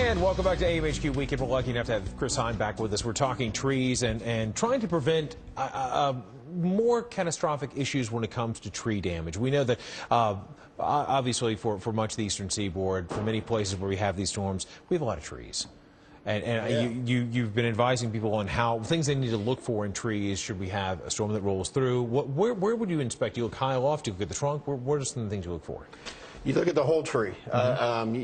And welcome back to AMHQ Weekend. We're lucky enough to have Chris Heim back with us. We're talking trees and trying to prevent more catastrophic issues when it comes to tree damage. We know that obviously for much of the eastern seaboard, for many places where we have these storms, we have a lot of trees. And you've been advising people on how things they need to look for in trees should we have a storm that rolls through. Where would you inspect? Do you look high aloft? Do you look at the trunk? What are some of the things you look for? You look at the whole tree.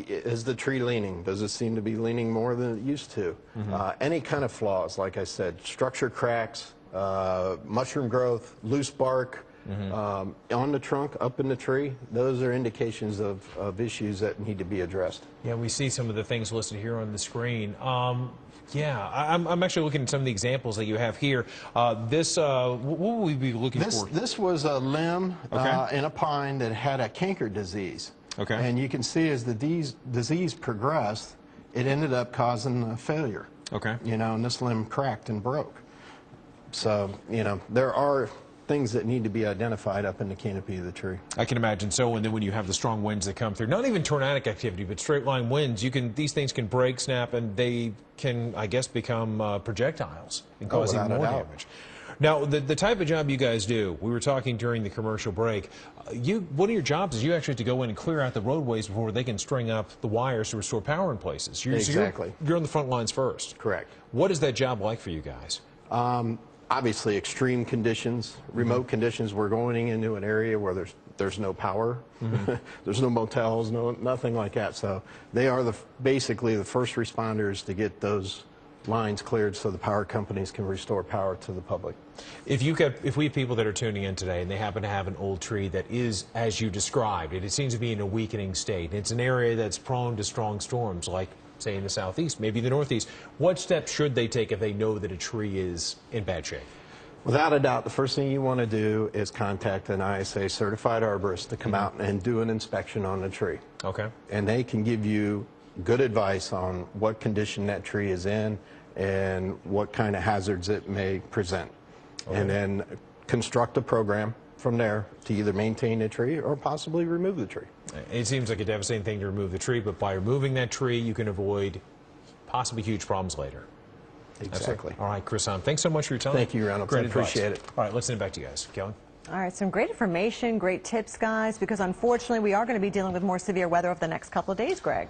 Is the tree leaning? Does it seem to be leaning more than it used to? Any kind of flaws, like I said, structure cracks, mushroom growth, loose bark, on the trunk, up in the tree, those are indications of issues that need to be addressed. Yeah, we see some of the things listed here on the screen. I'm actually looking at some of the examples that you have here. What will we be looking for? This was a limb in a pine that had a canker disease. Okay. And you can see as the disease progressed, it ended up causing a failure. Okay. You know, and this limb cracked and broke. So, you know, there are things that need to be identified up in the canopy of the tree. I can imagine so, and then when you have the strong winds that come through, not even tornadic activity, but straight line winds, these things can break, snap, and they can, I guess, become projectiles and cause even more damage. Now, the type of job you guys do, we were talking during the commercial break, one of your jobs is you actually have to go in and clear out the roadways before they can string up the wires to restore power in places. Exactly. You're on the front lines first. Correct. What is that job like for you guys? Obviously, extreme conditions, remote conditions. We're going into an area where there's no power, there's no motels, nothing like that. So they are basically the first responders to get those lines cleared so the power companies can restore power to the public. If we have people that are tuning in today and they happen to have an old tree that is, as you described, it seems to be in a weakening state. It's an area that's prone to strong storms, like say in the southeast, maybe the northeast. What steps should they take if they know that a tree is in bad shape? Without a doubt, the first thing you want to do is contact an ISA certified arborist to come out and do an inspection on the tree. Okay. And they can give you good advice on what condition that tree is in and what kind of hazards it may present. Okay. And then construct a program from there to either maintain the tree or possibly remove the tree. It seems like a devastating thing to remove the tree, but by removing that tree, you can avoid possibly huge problems later. Exactly. All right, Chris Heim, thanks so much for your time. Thank you, Reynolds. I appreciate it. All right, let's send it back to you guys. Kelly? All right, some great information, great tips, guys, because unfortunately we are going to be dealing with more severe weather over the next couple of days, Greg.